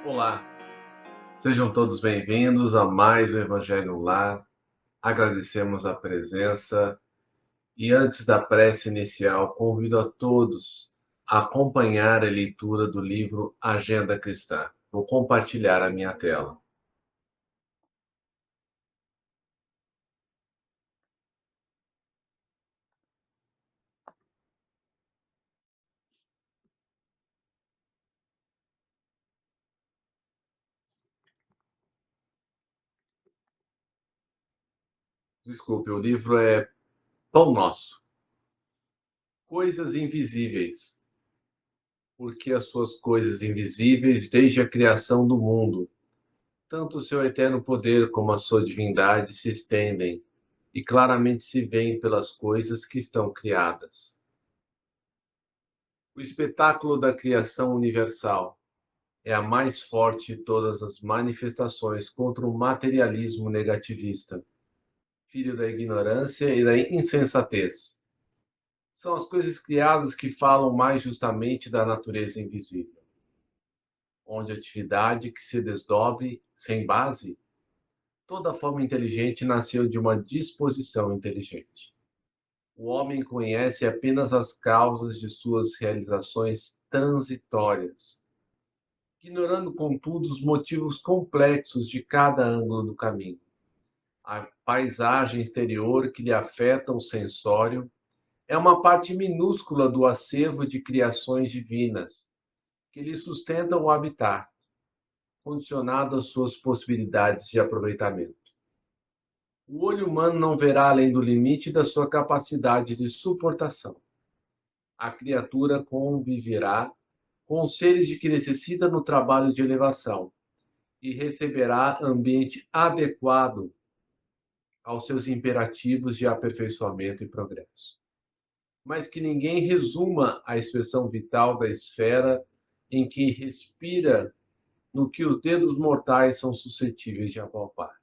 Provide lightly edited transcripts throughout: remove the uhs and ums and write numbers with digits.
Olá, sejam todos bem-vindos a mais um Evangelho no Lar. Agradecemos a presença e antes da prece inicial, convido a todos a acompanhar a leitura do livro Agenda Cristã. Vou compartilhar a minha tela. Desculpe, o livro é Pão Nosso. Coisas invisíveis. Porque as suas coisas invisíveis, desde a criação do mundo, tanto o seu eterno poder como a sua divindade se estendem e claramente se veem pelas coisas que estão criadas. O espetáculo da criação universal é a mais forte de todas as manifestações contra o materialismo negativista, filho da ignorância e da insensatez. São as coisas criadas que falam mais justamente da natureza invisível, onde a atividade que se desdobre sem base. Toda forma inteligente nasceu de uma disposição inteligente. O homem conhece apenas as causas de suas realizações transitórias, ignorando, contudo, os motivos complexos de cada ângulo do caminho. A paisagem exterior que lhe afeta o sensório é uma parte minúscula do acervo de criações divinas que lhe sustentam o habitat, condicionado às suas possibilidades de aproveitamento. O olho humano não verá além do limite da sua capacidade de suportação. A criatura conviverá com os seres de que necessita no trabalho de elevação e receberá ambiente adequado aos seus imperativos de aperfeiçoamento e progresso. Mas que ninguém resuma a expressão vital da esfera em que respira no que os dedos mortais são suscetíveis de apalpar.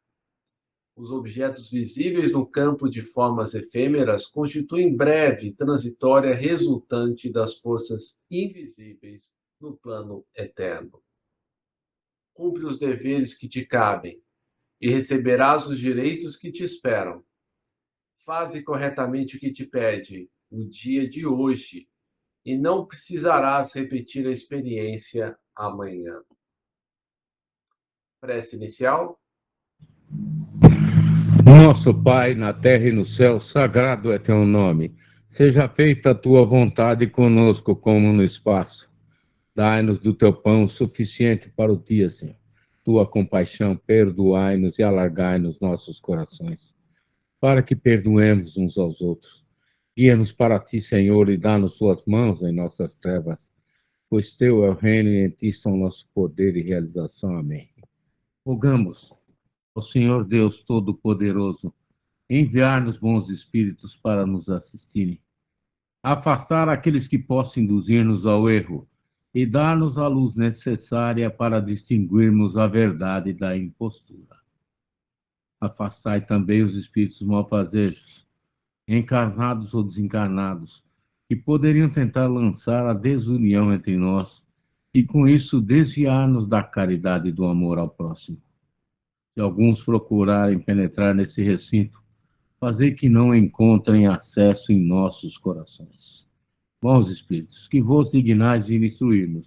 Os objetos visíveis no campo de formas efêmeras constituem breve, transitória resultante das forças invisíveis no plano eterno. Cumpre os deveres que te cabem e receberás os direitos que te esperam. Faze corretamente o que te pede o dia de hoje e não precisarás repetir a experiência amanhã. Prece inicial. Nosso Pai, na terra e no céu, sagrado é teu nome. Seja feita a tua vontade conosco como no espaço. Dai-nos do teu pão suficiente para o dia, Senhor. Tua compaixão, perdoai-nos e alargai-nos nossos corações, para que perdoemos uns aos outros. Guia-nos para ti, Senhor, e dá-nos tuas mãos em nossas trevas, pois teu é o reino e em ti são nosso poder e realização. Amém. Rogamos ao Senhor Deus Todo-Poderoso enviar-nos bons espíritos para nos assistirem, afastar aqueles que possam induzir-nos ao erro e dar-nos a luz necessária para distinguirmos a verdade da impostura. Afastai também os espíritos malfazejos, encarnados ou desencarnados, que poderiam tentar lançar a desunião entre nós e, com isso, desviar-nos da caridade e do amor ao próximo. Se alguns procurarem penetrar nesse recinto, fazer que não encontrem acesso em nossos corações. Bons espíritos, que vos dignais de instruir-nos,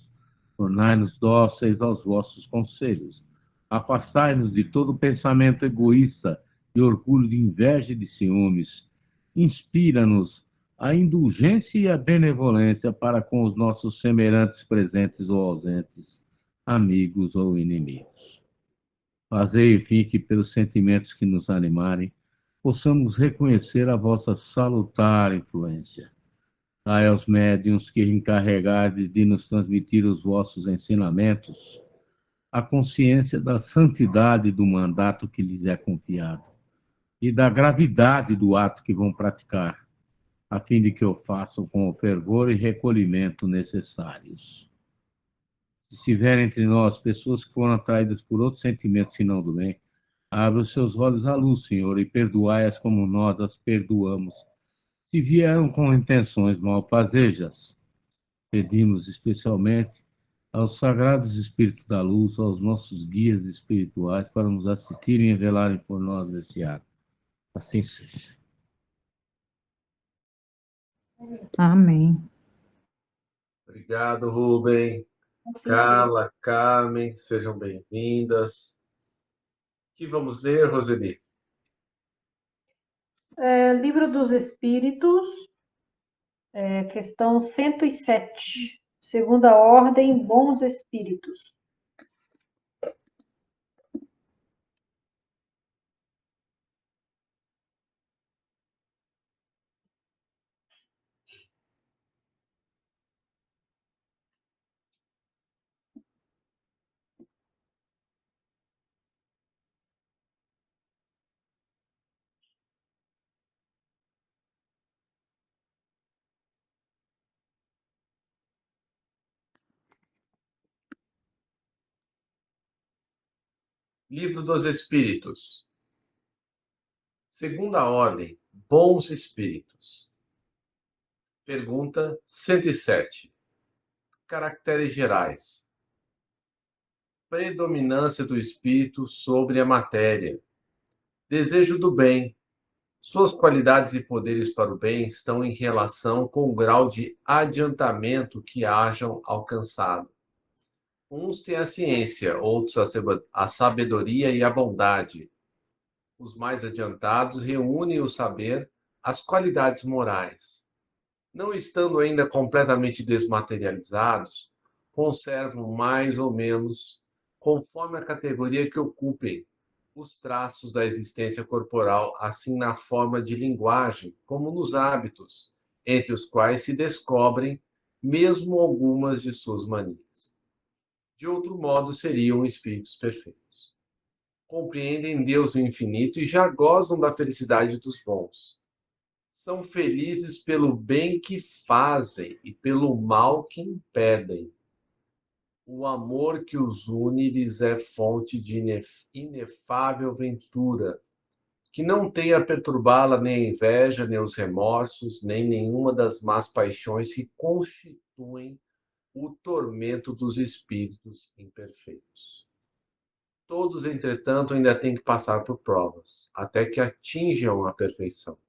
tornai-nos dóceis aos vossos conselhos, afastai-nos de todo pensamento egoísta, de orgulho, de inveja e de ciúmes, inspira-nos a indulgência e a benevolência para com os nossos semelhantes presentes ou ausentes, amigos ou inimigos. Fazei, enfim, que pelos sentimentos que nos animarem, possamos reconhecer a vossa salutar influência. Dai aos médiuns que encarregardes de nos transmitir os vossos ensinamentos a consciência da santidade do mandato que lhes é confiado e da gravidade do ato que vão praticar, a fim de que o façam com o fervor e recolhimento necessários. Se estiver entre nós pessoas que foram atraídas por outros sentimentos senão do bem, abra os seus olhos à luz, Senhor, e perdoai-as como nós as perdoamos. Se vieram com intenções malfazejas, pedimos especialmente aos sagrados espíritos da luz, aos nossos guias espirituais, para nos assistirem e velarem por nós nesse ato. Assim seja. Amém. Obrigado, Rubem. Assim Carla, Carmen, sejam bem-vindas. O que vamos ler, Roseli? Livro dos Espíritos, questão 107. Segunda ordem, bons espíritos. Livro dos Espíritos. Segunda ordem, bons espíritos. Pergunta 107. Caracteres gerais. Predominância do espírito sobre a matéria. Desejo do bem. Suas qualidades e poderes para o bem estão em relação com o grau de adiantamento que hajam alcançado. Uns têm a ciência, outros a sabedoria e a bondade. Os mais adiantados reúnem o saber, as qualidades morais. Não estando ainda completamente desmaterializados, conservam mais ou menos, conforme a categoria que ocupem, os traços da existência corporal, assim na forma de linguagem, como nos hábitos, entre os quais se descobrem mesmo algumas de suas manias. De outro modo, seriam espíritos perfeitos. Compreendem Deus o infinito e já gozam da felicidade dos bons. São felizes pelo bem que fazem e pelo mal que impedem. O amor que os une lhes é fonte de inefável ventura, que não tem a perturbá-la nem a inveja, nem os remorsos, nem nenhuma das más paixões que constituem o tormento dos espíritos imperfeitos. Todos, entretanto, ainda têm que passar por provas, até que atinjam a perfeição.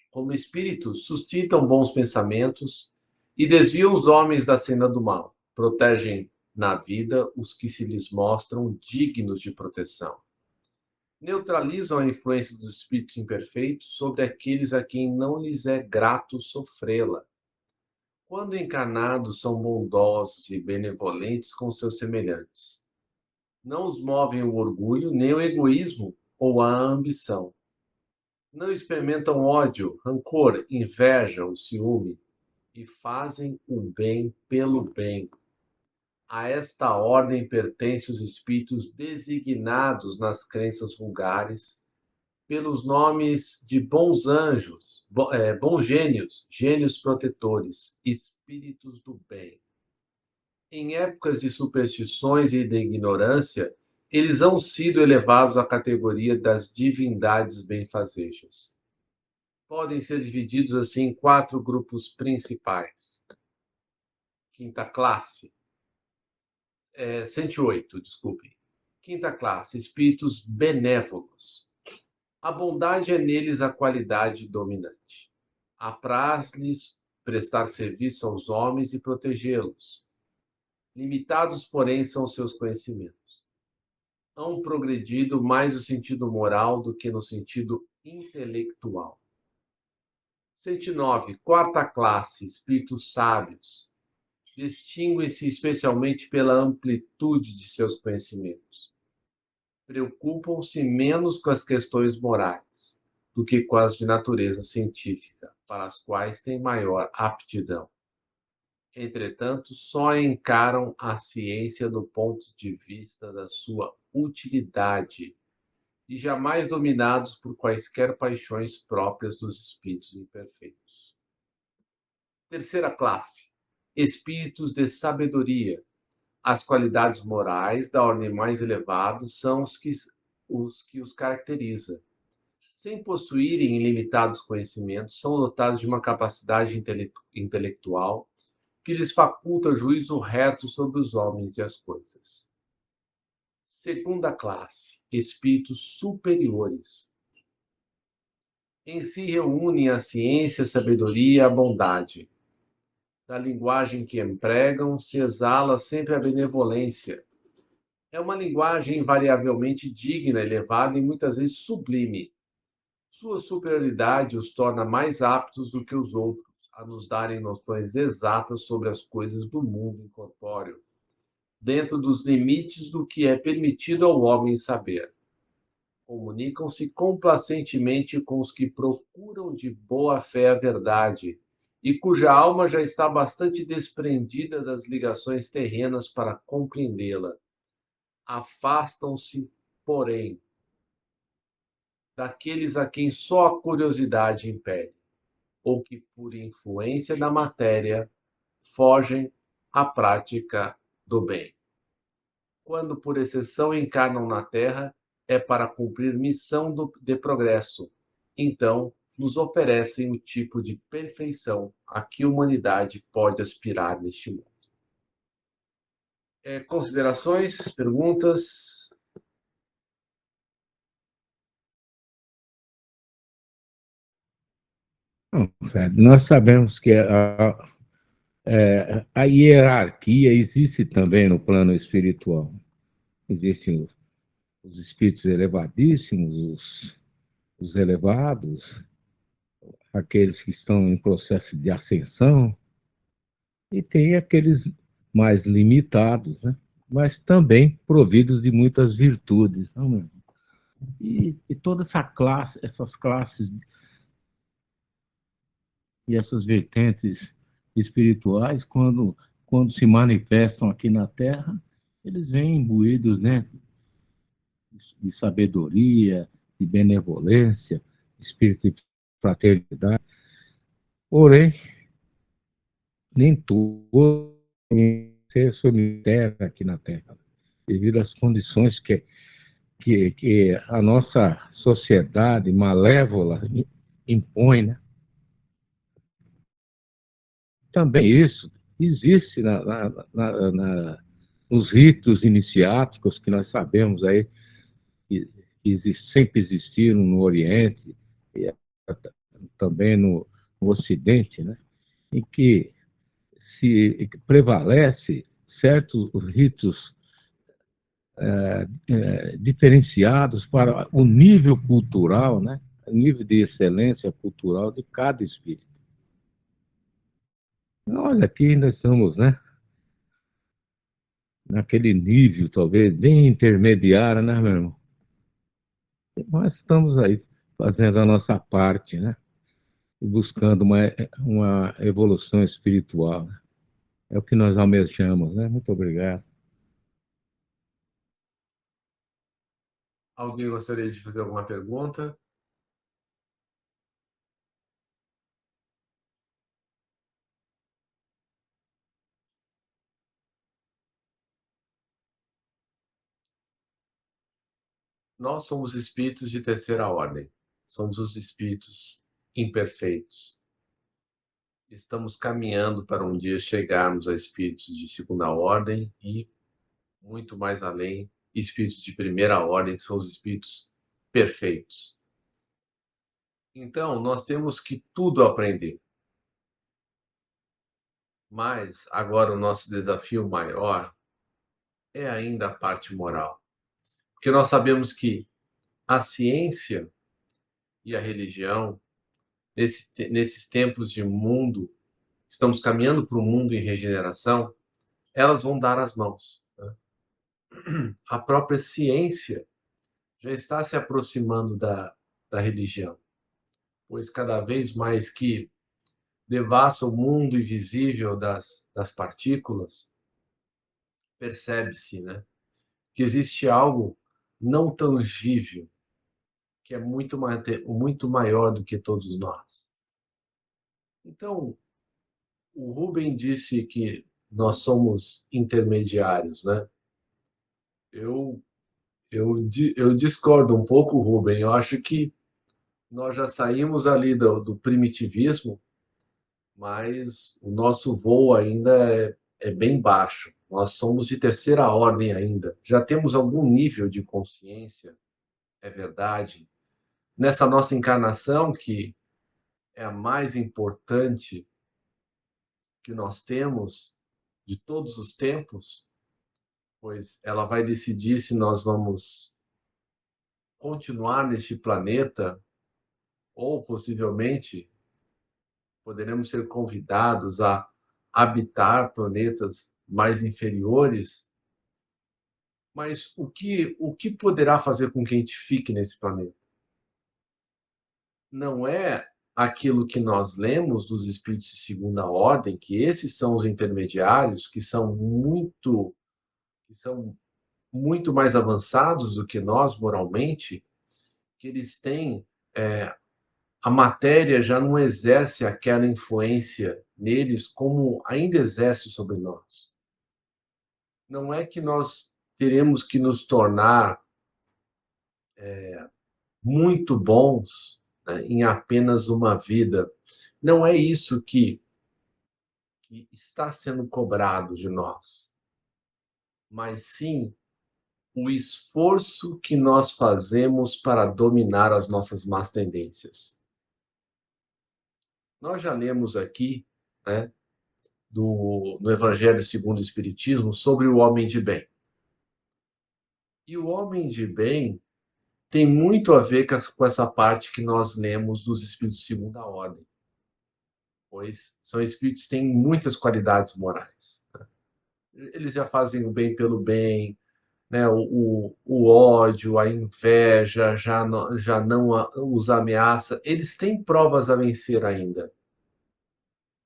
Como espíritos, suscitam bons pensamentos e desviam os homens da senda do mal. Protegem na vida os que se lhes mostram dignos de proteção. Neutralizam a influência dos espíritos imperfeitos sobre aqueles a quem não lhes é grato sofrê-la. Quando encarnados, são bondosos e benevolentes com seus semelhantes. Não os movem o orgulho, nem o egoísmo ou a ambição. Não experimentam ódio, rancor, inveja ou ciúme e fazem o bem pelo bem. A esta ordem pertencem os espíritos designados nas crenças vulgares pelos nomes de bons anjos, bons gênios, gênios protetores, espíritos do bem. Em épocas de superstições e de ignorância, eles hão sido elevados à categoria das divindades benfazejas. Podem ser divididos assim em 4 grupos principais. Quinta classe. 108, desculpe. Quinta classe, espíritos benévolos. A bondade é neles a qualidade dominante. Apraz-lhes prestar serviço aos homens e protegê-los. Limitados, porém, são seus conhecimentos. Hão progredido mais no sentido moral do que no sentido intelectual. 109. Quarta classe, espíritos sábios. Distinguem-se especialmente pela amplitude de seus conhecimentos. Preocupam-se menos com as questões morais do que com as de natureza científica, para as quais têm maior aptidão. Entretanto, só encaram a ciência do ponto de vista da sua utilidade e jamais dominados por quaisquer paixões próprias dos espíritos imperfeitos. Terceira classe, espíritos de sabedoria. As qualidades morais da ordem mais elevada são os que os caracteriza. Sem possuírem ilimitados conhecimentos, são dotados de uma capacidade intelectual que lhes faculta juízo reto sobre os homens e as coisas. Segunda classe, espíritos superiores. Em si reúnem a ciência, a sabedoria e a bondade. Da linguagem que empregam se exala sempre a benevolência. É uma linguagem invariavelmente digna, elevada e muitas vezes sublime. Sua superioridade os torna mais aptos do que os outros a nos darem noções exatas sobre as coisas do mundo incorpóreo, dentro dos limites do que é permitido ao homem saber. Comunicam-se complacentemente com os que procuram de boa fé a verdade e cuja alma já está bastante desprendida das ligações terrenas para compreendê-la. Afastam-se, porém, daqueles a quem só a curiosidade impede, ou que, por influência da matéria, fogem à prática do bem. Quando, por exceção, encarnam na Terra, é para cumprir missão de progresso. Então, nos oferecem o tipo de perfeição a que a humanidade pode aspirar neste mundo. Considerações, perguntas? Não, Fred, nós sabemos que a hierarquia existe também no plano espiritual. Existem os espíritos elevadíssimos, os elevados, aqueles que estão em processo de ascensão, e tem aqueles mais limitados, né? Mas também providos de muitas virtudes. Não é? E toda essas classes e essas vertentes espirituais, quando se manifestam aqui na Terra, eles vêm imbuídos, né, de sabedoria, de benevolência, espírito de fraternidade. Porém, nem todos têm ser solitário aqui na Terra, devido às condições que a nossa sociedade malévola impõe, né? Também isso existe nos ritos iniciáticos que nós sabemos aí, que sempre existiram no Oriente e também no Ocidente, né? Em que se prevalece certos ritos diferenciados para o nível cultural, né? O nível de excelência cultural de cada espírito. Nós aqui ainda estamos, né, naquele nível, talvez, bem intermediário, né, meu irmão? Mas estamos aí fazendo a nossa parte, né? E buscando uma evolução espiritual. Né? É o que nós almejamos, né? Muito obrigado. Alguém gostaria de fazer alguma pergunta? Nós somos espíritos de terceira ordem. Somos os espíritos imperfeitos. Estamos caminhando para um dia chegarmos a espíritos de segunda ordem e, muito mais além, espíritos de primeira ordem, que são os espíritos perfeitos. Então, nós temos que tudo aprender. Mas, agora, o nosso desafio maior é ainda a parte moral. Porque nós sabemos que a ciência e a religião, nesses tempos de mundo, estamos caminhando para um mundo em regeneração, elas vão dar as mãos. Né? A própria ciência já está se aproximando da religião, pois cada vez mais que devassa o mundo invisível das partículas, percebe-se, né, que existe algo não tangível, que é muito maior do que todos nós. Então, o Rubem disse que nós somos intermediários, né? Eu discordo um pouco, Rubem. Eu acho que nós já saímos ali do primitivismo mas o nosso voo ainda é bem baixo. Nós somos de terceira ordem ainda. Já temos algum nível de consciência, é verdade. Nessa nossa encarnação, que é a mais importante que nós temos de todos os tempos, pois ela vai decidir se nós vamos continuar neste planeta ou possivelmente poderemos ser convidados a habitar planetas mais inferiores. Mas o que poderá fazer com que a gente fique nesse planeta? Não é aquilo que nós lemos dos espíritos de segunda ordem, que esses são os intermediários, que são muito mais avançados do que nós moralmente, que eles têm a matéria já não exerce aquela influência neles como ainda exerce sobre nós. Não é que nós teremos que nos tornar muito bons, né, em apenas uma vida. Não é isso que está sendo cobrado de nós, mas sim o esforço que nós fazemos para dominar as nossas más tendências. Nós já lemos aqui, né, no Evangelho segundo o Espiritismo sobre o homem de bem. E o homem de bem tem muito a ver com essa parte que nós lemos dos espíritos de segunda ordem, pois são espíritos que têm muitas qualidades morais. Eles já fazem o bem pelo bem, né? O ódio, a inveja, já não os ameaça. Eles têm provas a vencer ainda,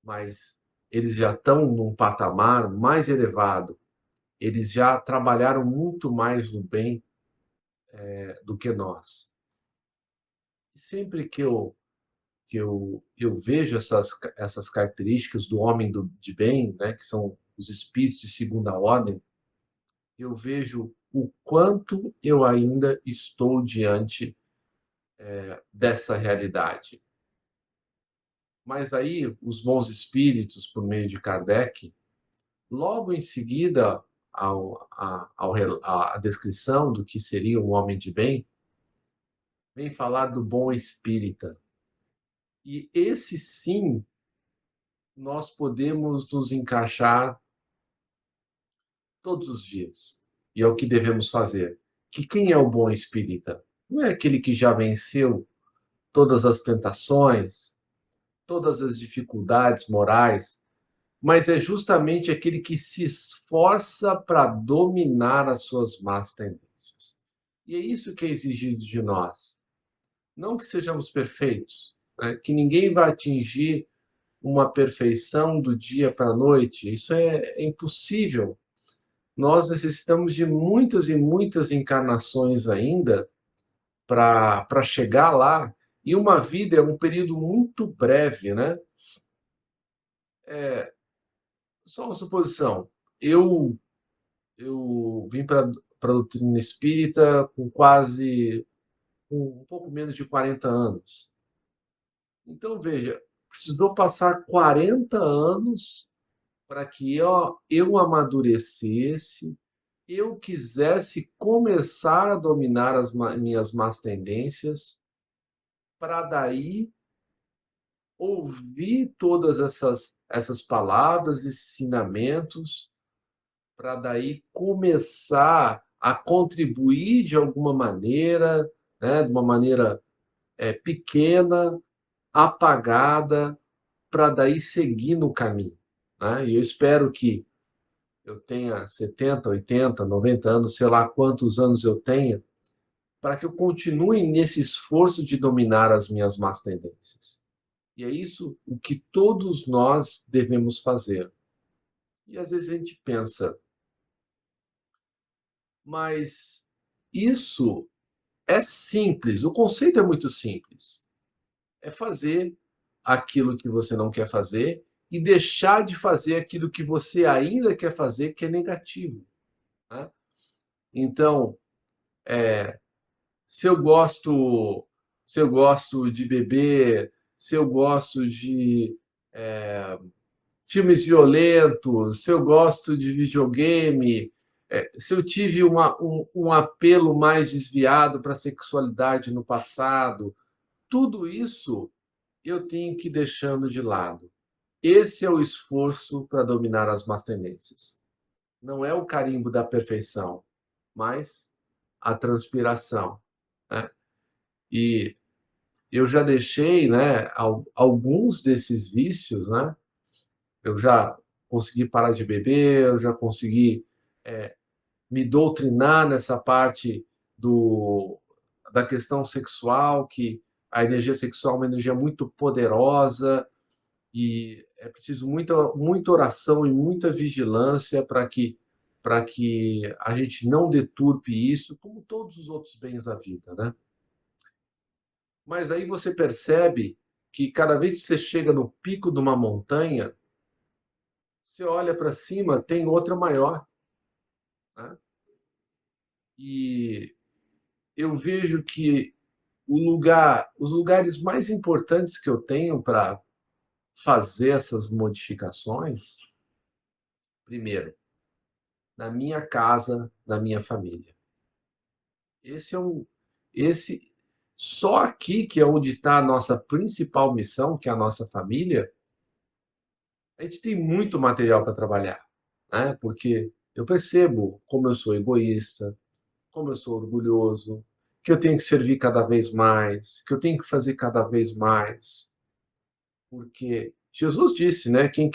mas eles já estão num patamar mais elevado. Eles já trabalharam muito mais no bem do que nós. E sempre que eu vejo essas características do homem de bem, né, que são os espíritos de segunda ordem, eu vejo o quanto eu ainda estou diante dessa realidade. Mas aí, os bons espíritos, por meio de Kardec, logo em seguida à descrição do que seria um homem de bem, vem falar do bom espírita. E esse sim, nós podemos nos encaixar todos os dias. E é o que devemos fazer. Que quem é o bom espírita? Não é aquele que já venceu todas as tentações, todas as dificuldades morais, mas é justamente aquele que se esforça para dominar as suas más tendências. E é isso que é exigido de nós. Não que sejamos perfeitos, né? Que ninguém vai atingir uma perfeição do dia para a noite. Isso é impossível. Nós necessitamos de muitas e muitas encarnações ainda para chegar lá. E uma vida é um período muito breve, né? Só uma suposição. Eu vim para a doutrina espírita com um pouco menos de 40 anos. Então, veja, precisou passar 40 anos para que eu amadurecesse, eu quisesse começar a dominar as minhas más tendências, para daí ouvir todas essas palavras, ensinamentos, para daí começar a contribuir de alguma maneira, né, de uma maneira pequena, apagada, para daí seguir no caminho, né? E eu espero que eu tenha 70, 80, 90 anos, sei lá quantos anos eu tenha, para que eu continue nesse esforço de dominar as minhas más tendências. E é isso o que todos nós devemos fazer. E às vezes a gente pensa, mas isso é simples, o conceito é muito simples. É fazer aquilo que você não quer fazer e deixar de fazer aquilo que você ainda quer fazer, que é negativo, né? Então, se eu gosto, se eu gosto de beber, se eu gosto filmes violentos, se eu gosto de videogame, se eu tive um apelo mais desviado para a sexualidade no passado, tudo isso eu tenho que ir deixando de lado. Esse é o esforço para dominar as más tendências. Não é o carimbo da perfeição, mas a transpiração, né? E eu já deixei, né, alguns desses vícios, né? Eu já consegui parar de beber, eu já consegui me doutrinar nessa parte da questão sexual, que a energia sexual é uma energia muito poderosa e é preciso muita oração e muita vigilância para que a gente não deturpe isso, como todos os outros bens da vida, né? Mas aí você percebe que cada vez que você chega no pico de uma montanha, você olha para cima, tem outra maior, né? E eu vejo que os lugares mais importantes que eu tenho para fazer essas modificações, primeiro, na minha casa, na minha família. Esse é esse só aqui que é onde está a nossa principal missão, que é a nossa família. A gente tem muito material para trabalhar, né? Porque eu percebo como eu sou egoísta, como eu sou orgulhoso, que eu tenho que servir cada vez mais, que eu tenho que fazer cada vez mais, porque Jesus disse, né? Quem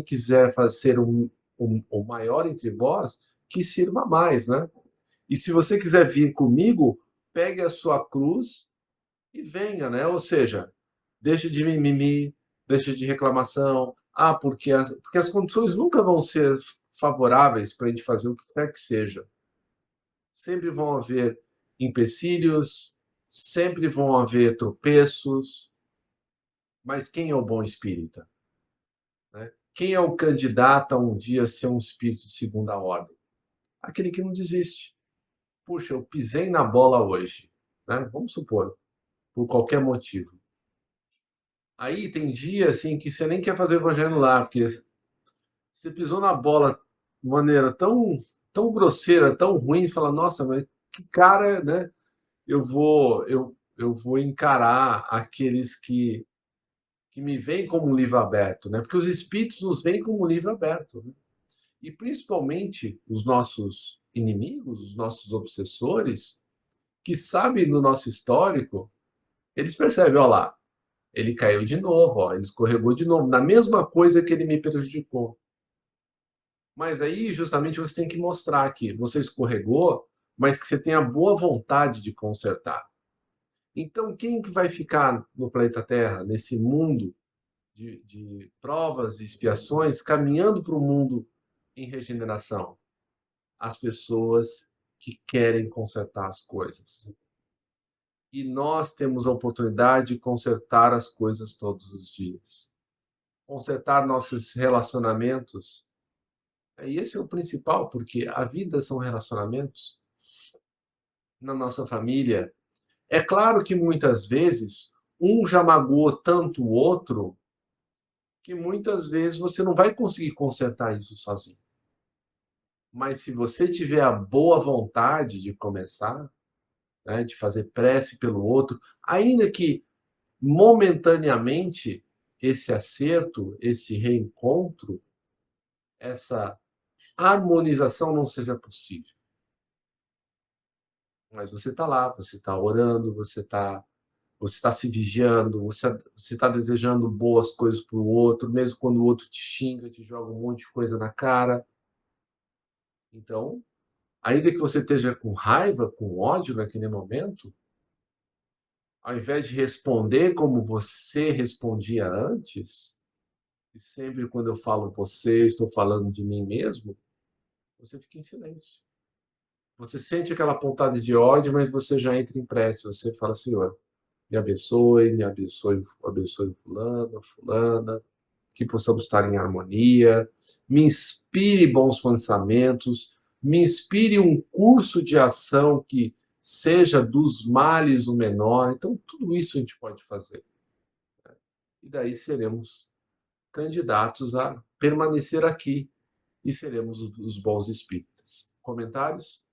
quiser fazer o maior entre vós, que sirva mais, né? E se você quiser vir comigo, pegue a sua cruz e venha, né? Ou seja, deixe de mimimi, deixe de reclamação. Ah, porque as condições nunca vão ser favoráveis para a gente fazer o que quer que seja. Sempre vão haver empecilhos, sempre vão haver tropeços, mas quem é o bom espírita, né? Quem é o candidato a um dia ser um espírito de segunda ordem? Aquele que não desiste. Puxa, eu pisei na bola hoje, né? Vamos supor, por qualquer motivo. Aí tem dia assim que você nem quer fazer o evangelho lá, porque você pisou na bola de maneira tão grosseira, tão ruim, você fala, nossa, mas que cara, né? Eu vou encarar aqueles que me veem como um livro aberto, né? Porque os espíritos nos veem como um livro aberto, né? E principalmente os nossos inimigos, os nossos obsessores, que sabem do nosso histórico, eles percebem, ó lá, ele caiu de novo, ó, ele escorregou de novo, na mesma coisa que ele me prejudicou. Mas aí, justamente, você tem que mostrar que você escorregou, mas que você tem a boa vontade de consertar. Então, quem que vai ficar no planeta Terra, nesse mundo de provas e expiações, caminhando para o mundo em regeneração? As pessoas que querem consertar as coisas. E nós temos a oportunidade de consertar as coisas todos os dias. Consertar nossos relacionamentos. E esse é o principal, porque a vida são relacionamentos. Na nossa família, é claro que muitas vezes um já magoou tanto o outro que muitas vezes você não vai conseguir consertar isso sozinho. Mas se você tiver a boa vontade de começar, né, de fazer prece pelo outro, ainda que momentaneamente esse acerto, esse reencontro, essa harmonização não seja possível. Mas você está lá, você está orando, você está se vigiando, você está desejando boas coisas para o outro, mesmo quando o outro te xinga, te joga um monte de coisa na cara. Então, ainda que você esteja com raiva, com ódio naquele momento, ao invés de responder como você respondia antes, e sempre quando eu falo você, estou falando de mim mesmo, você fica em silêncio. Você sente aquela pontada de ódio, mas você já entra em prece. Você fala, Senhor, me abençoe, abençoe fulano, fulana, que possamos estar em harmonia, me inspire bons pensamentos, me inspire um curso de ação que seja dos males o menor. Então, tudo isso a gente pode fazer. E daí seremos candidatos a permanecer aqui e seremos os bons espíritas. Comentários?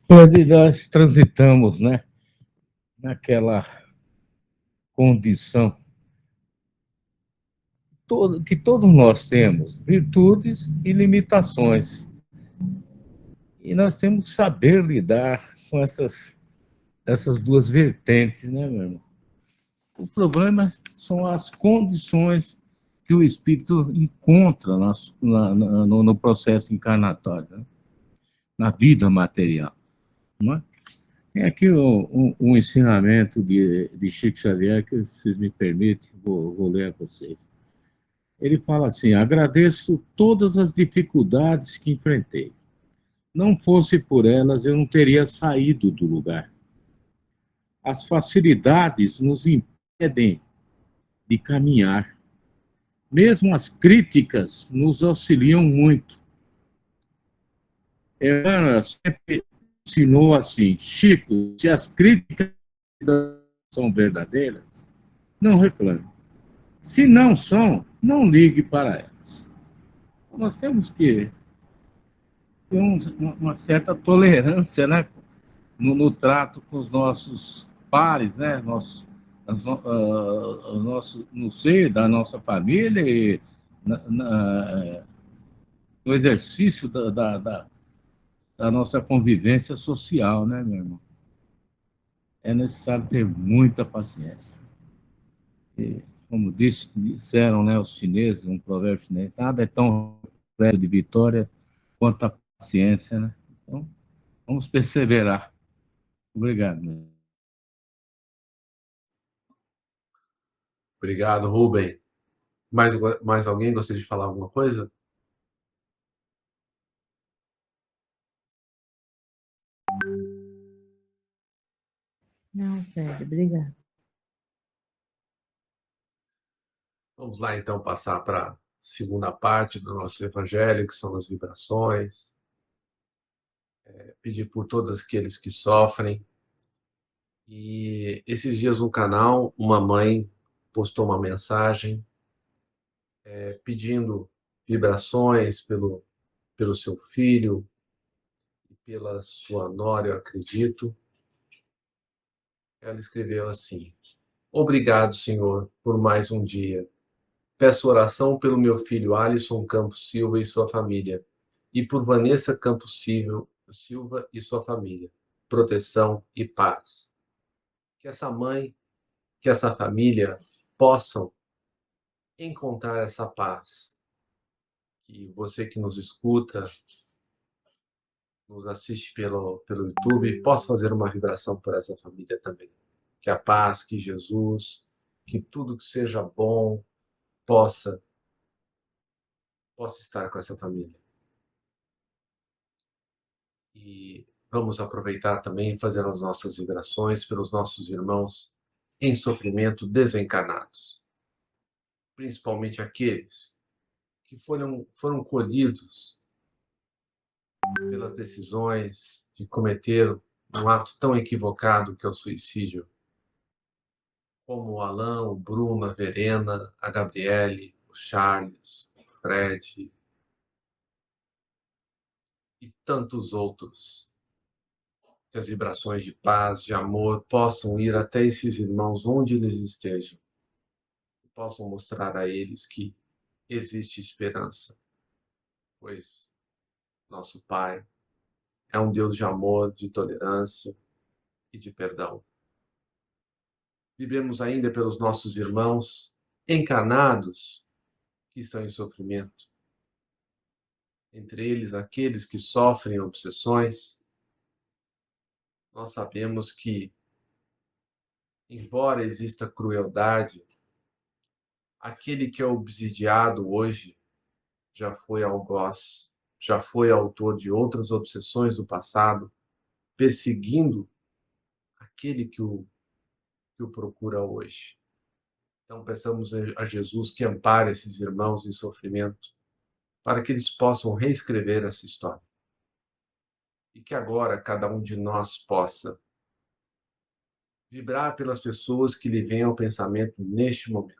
Onde nós transitamos, né, naquela condição que todos nós temos, virtudes e limitações. E nós temos que saber lidar com essas duas vertentes, né, meu irmão? O problema são as condições que o espírito encontra no processo encarnatório, né? Na vida material. Não é? Tem aqui um ensinamento de Chico Xavier, que, se vocês me permitem, vou ler a vocês. Ele fala assim: agradeço todas as dificuldades que enfrentei. Não fosse por elas, eu não teria saído do lugar. As facilidades nos impedem de caminhar. Mesmo as críticas nos auxiliam muito. Emmanuel sempre ensinou assim: Chico, se as críticas são verdadeiras, não reclame. Se não são, não ligue para elas. Nós temos que ter uma certa tolerância, né, no trato com os nossos pares, né, no seio da nossa família e no exercício da nossa convivência social, né, meu irmão? É necessário ter muita paciência. E, como disseram, né, os chineses, um provérbio chinês, nada é tão perto de vitória quanto a paciência, né? Então, vamos perseverar. Obrigado, meu. Obrigado, Rubem. Mais alguém gostaria de falar alguma coisa? Não, Fred, obrigada. Vamos lá, então, passar para a segunda parte do nosso evangelho, que são as vibrações. Pedir por todos aqueles que sofrem. E esses dias no canal, uma mãe postou uma mensagem pedindo vibrações pelo seu filho e pela sua nora, eu acredito. Ela escreveu assim: obrigado, Senhor, por mais um dia. Peço oração pelo meu filho Alisson Campos Silva e sua família, e por Vanessa Campos Silva e sua família. Proteção e paz. Que essa mãe, que essa família possam encontrar essa paz. Que você que nos escuta, nos assiste pelo YouTube, possa fazer uma vibração por essa família também. Que a paz, que Jesus, que tudo que seja bom possa estar com essa família. E vamos aproveitar também e fazer as nossas vibrações pelos nossos irmãos em sofrimento desencarnados, principalmente aqueles que foram colhidos pelas decisões de cometer um ato tão equivocado que é o suicídio, como o Alan, o Bruno, a Verena, a Gabriele, o Charles, o Fred e tantos outros. Que as vibrações de paz, de amor possam ir até esses irmãos onde eles estejam e possam mostrar a eles que existe esperança, pois nosso Pai é um Deus de amor, de tolerância e de perdão. Vivemos ainda pelos nossos irmãos encarnados que estão em sofrimento, entre eles aqueles que sofrem obsessões. Nós sabemos que, embora exista crueldade, aquele que é obsidiado hoje já foi algoz, já foi autor de outras obsessões do passado, perseguindo aquele que o procura hoje. Então, peçamos a Jesus que ampare esses irmãos em sofrimento, para que eles possam reescrever essa história. E que agora cada um de nós possa Vibrar pelas pessoas que lhe vêm ao pensamento neste momento.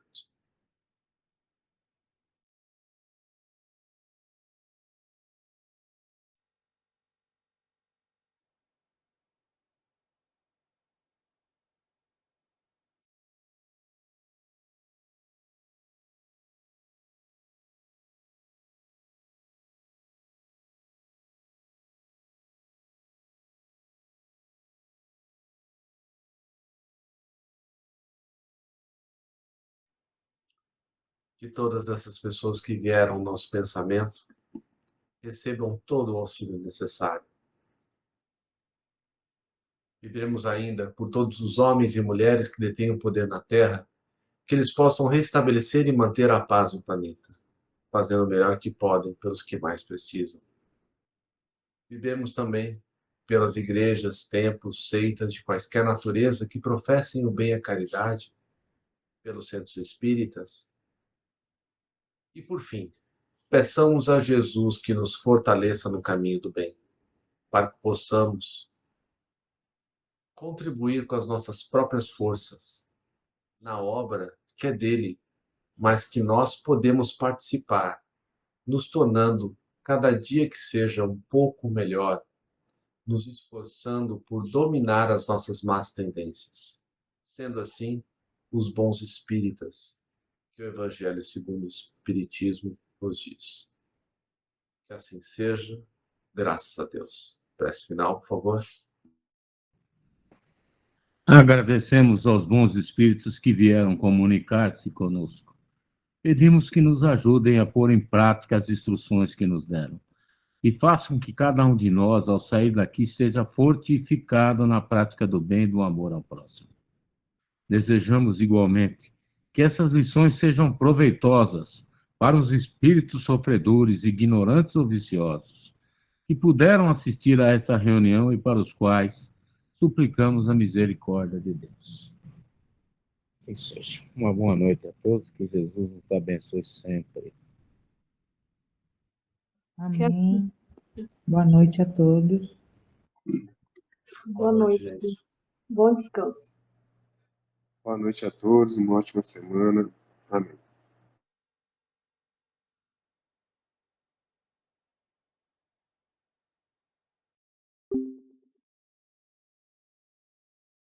Que todas essas pessoas que vieram ao nosso pensamento recebam todo o auxílio necessário. Vibremos ainda por todos os homens e mulheres que detêm o poder na Terra, que eles possam restabelecer e manter a paz no planeta, fazendo o melhor que podem pelos que mais precisam. Vibremos também pelas igrejas, templos, seitas de quaisquer natureza que professem o bem e a caridade, pelos centros espíritas. E, por fim, peçamos a Jesus que nos fortaleça no caminho do bem, para que possamos contribuir com as nossas próprias forças na obra que é dele, mas que nós podemos participar, nos tornando cada dia que seja um pouco melhor, nos esforçando por dominar as nossas más tendências. Sendo assim, os bons espíritas, que o Evangelho segundo o Espiritismo nos diz. Que assim seja, graças a Deus. Prece final, por favor. Agradecemos aos bons espíritos que vieram comunicar-se conosco. Pedimos que nos ajudem a pôr em prática as instruções que nos deram e façam que cada um de nós, ao sair daqui, seja fortificado na prática do bem e do amor ao próximo. Desejamos igualmente que essas lições sejam proveitosas para os espíritos sofredores, ignorantes ou viciosos, que puderam assistir a esta reunião e para os quais suplicamos a misericórdia de Deus. Que seja. Uma boa noite a todos, que Jesus nos abençoe sempre. Amém. Boa noite a todos. Boa noite. gente. Bom descanso. Boa noite a todos, uma ótima semana. Amém.